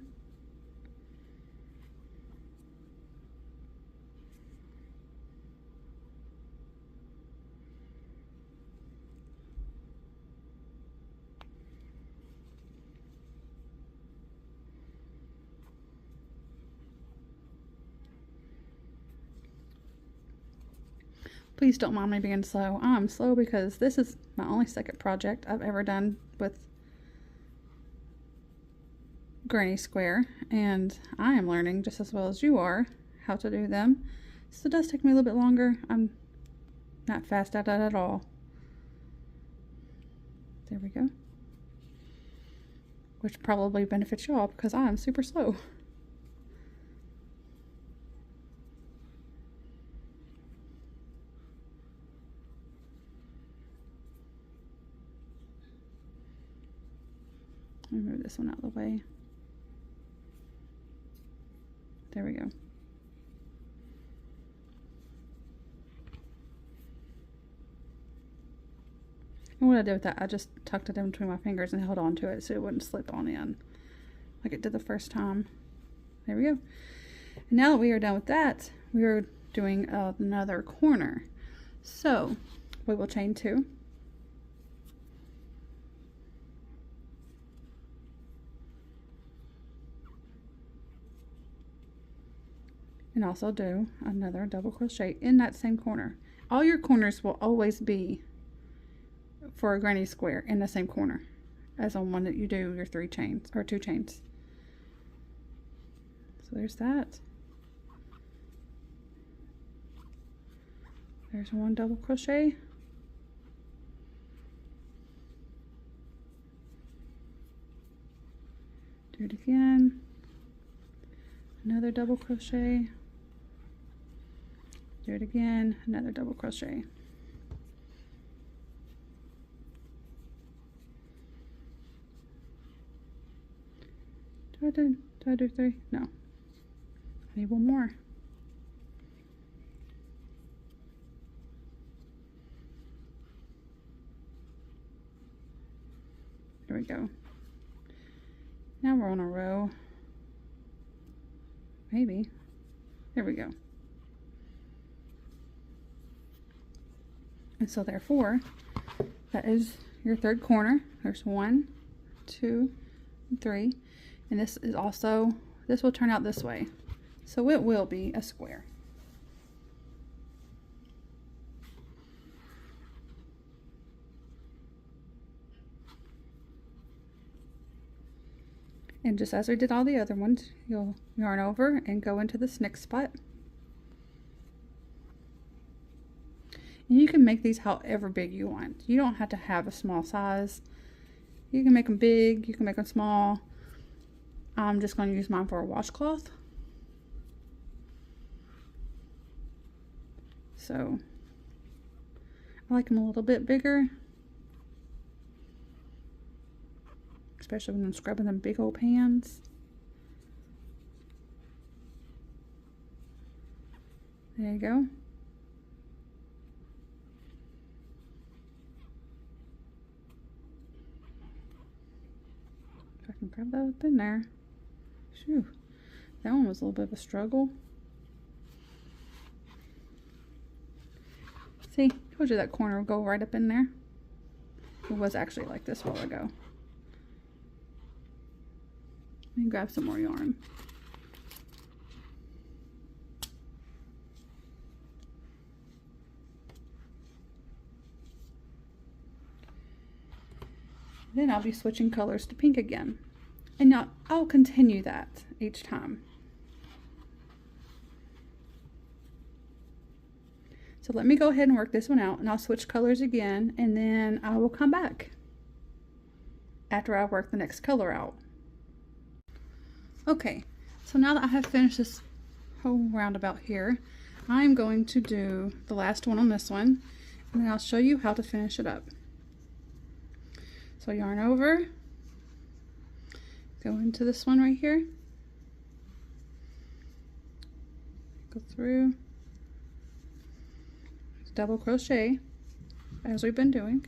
Please don't mind me being slow. I'm slow because this is my only second project I've ever done with Granny Square, and I am learning just as well as you are how to do them. So it does take me a little bit longer. I'm not fast at it at all. There we go. Which probably benefits y'all because I am super slow. Let me move this one out of the way. There we go. And what I did with that, I just tucked it in between my fingers and held on to it so it wouldn't slip on in like it did the first time. There we go. And now that we are done with that, we are doing another corner. So we will chain 2. And also do another double crochet in that same corner. All your corners will always be for a granny square in the same corner as on one that you do your 3 chains or 2 chains. So there's that. There's 1 double crochet. Do it again. Another double crochet. Do it again, another double crochet. Do I do 3? No. I need 1 more. There we go. Now we're on a row. Maybe. There we go. And so therefore, that is your 3rd corner. There's 1, 2, 3. And this is also, this will turn out this way. So it will be a square. And just as we did all the other ones, you'll yarn over and go into this next spot. And you can make these however big you want. You don't have to have a small size. You can make them big, you can make them small. I'm just going to use mine for a washcloth. So I like them a little bit bigger, especially when I'm scrubbing them big old pans. There you go. If I can grab that up in there. Phew, that one was a little bit of a struggle. See, I told you that corner would go right up in there. It was actually like this a while ago. Let me grab some more yarn. Then I'll be switching colors to pink again. And now I'll continue that each time. So let me go ahead and work this one out, and I'll switch colors again, and then I will come back after I work the next color out. Okay, so now that I have finished this whole roundabout here, I'm going to do the last one on this one, and then I'll show you how to finish it up. So yarn over, go into this one right here, go through, double crochet as we've been doing.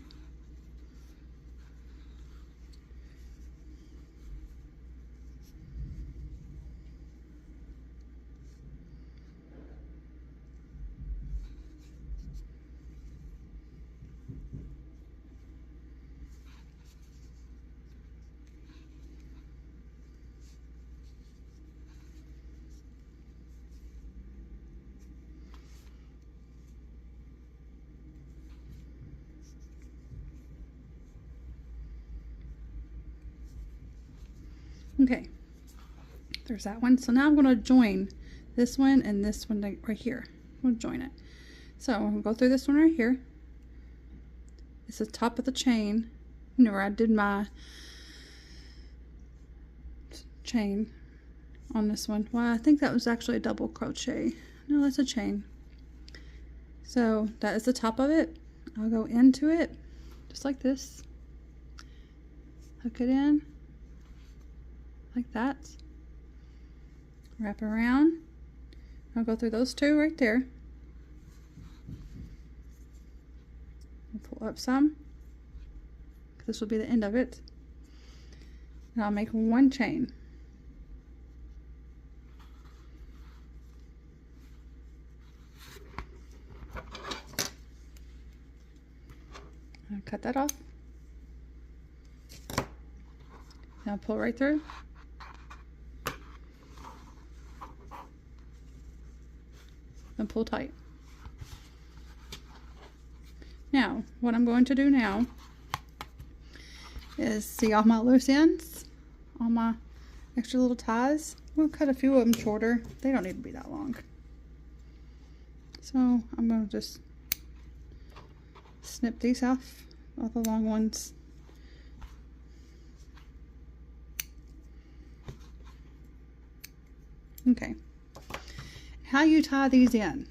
Okay, there's that one. So now I'm going to join this one and this one right here. I'm going to join it. So I'm going to go through this one right here. It's the top of the chain, you know, where I did my chain on this one. Well, I think that was actually a double crochet. No, that's a chain. So that is the top of it. I'll go into it just like this. Hook it in like that. Wrap around. I'll go through those two right there. I'll pull up some. This will be the end of it. And I'll make one chain. I'll cut that off. Now pull right through. And pull tight. Now, what I'm going to do now is see all my loose ends, all my extra little ties. We'll cut a few of them shorter. They don't need to be that long. So I'm going to just snip these off, all the long ones. Okay. How you tie these in.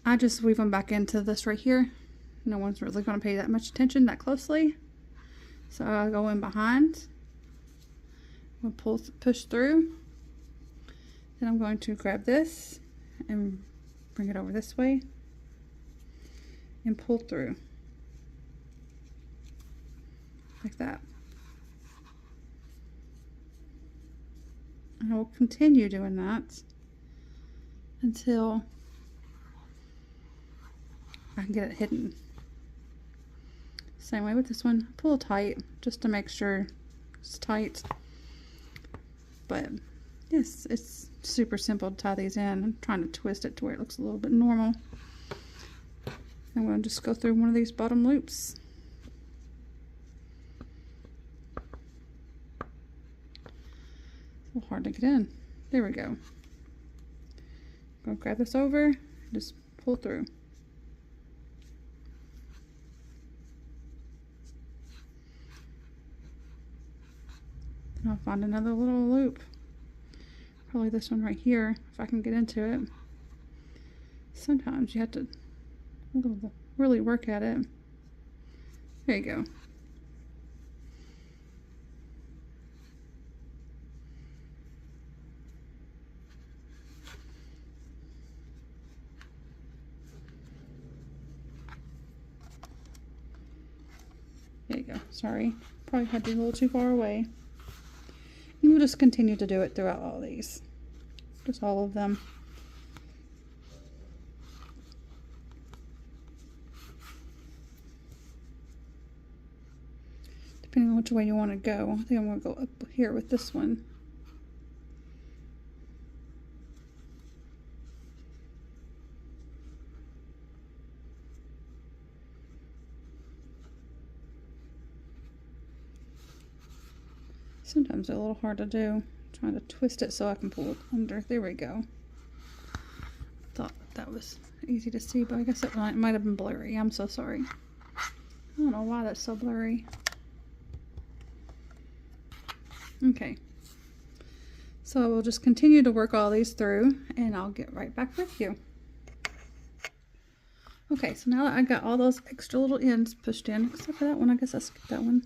I just weave them back into this right here. No one's really going to pay that much attention that closely. So I'll go in behind. We'll push through. Then I'm going to grab this and bring it over this way and pull through. Like that. And I will continue doing that until I can get it hidden. Same way with this one. Pull tight just to make sure it's tight. But yes, it's super simple to tie these in. I'm trying to twist it to where it looks a little bit normal. I'm going to just go through one of these bottom loops. It's a little hard to get in. There we go. Go grab this over, just pull through. And I'll find another little loop. Probably this one right here, if I can get into it. Sometimes you have to really work at it. There you go. There you go. Sorry. Probably had to be a little too far away. And we'll just continue to do it throughout all these. Just all of them. Depending on which way you want to go. I think I'm going to go up here with this one. Sometimes they're a little hard to do. I'm trying to twist it so I can pull it under. There we go. Thought that was easy to see, but I guess it might have been blurry. I'm so sorry. I don't know why that's so blurry. Okay. So we'll just continue to work all these through and I'll get right back with you. Okay, so now that I got all those extra little ends pushed in, except for that one, I guess I skipped that one.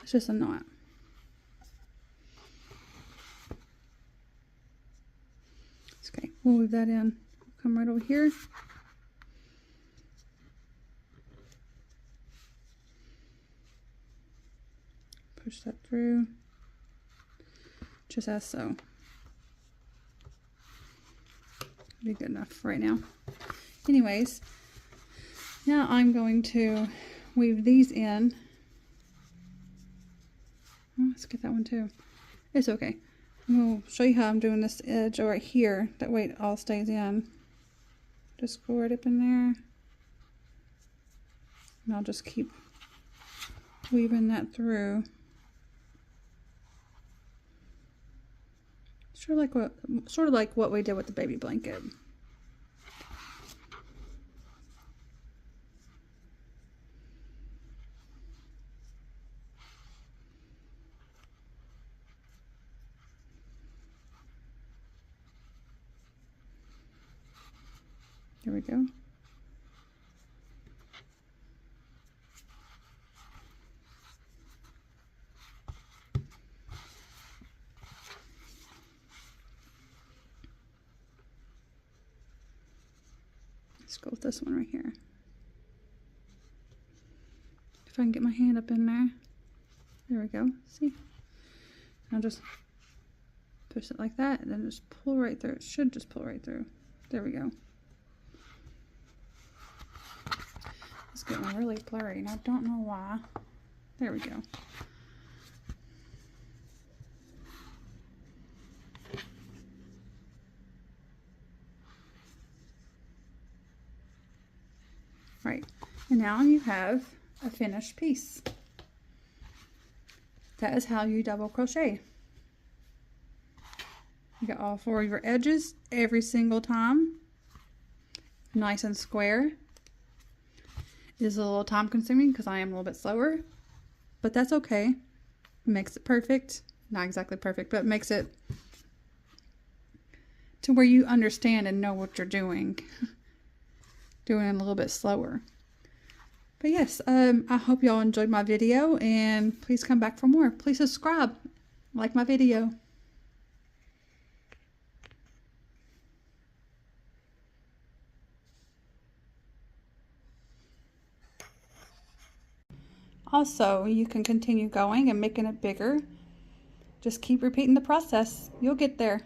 It's just a knot. Okay, we'll weave that in. Come right over here. Push that through. Just as so. Be good enough right now. Anyways, now I'm going to weave these in. Oh, let's get that one too. It's okay. I'm going to show you how I'm doing this edge right here. That way it all stays in. Just go right up in there. And I'll just keep weaving that through. Sort of like what we did with the baby blanket. There we go. Let's go with this one right here. If I can get my hand up in there. There we go. See? I'll just push it like that and then just pull right through. It should just pull right through. There we go. It's getting really blurry and I don't know why. There we go. Right, and now you have a finished piece. That is how you double crochet. You got all 4 of your edges every single time. Nice and square. It is a little time consuming because I am a little bit slower, but that's okay. It makes it perfect. Not exactly perfect, but it makes it to where you understand and know what you're doing. Doing it a little bit slower. But yes, I hope y'all enjoyed my video and please come back for more. Please subscribe, like my video. Also, you can continue going and making it bigger. Just keep repeating the process. You'll get there.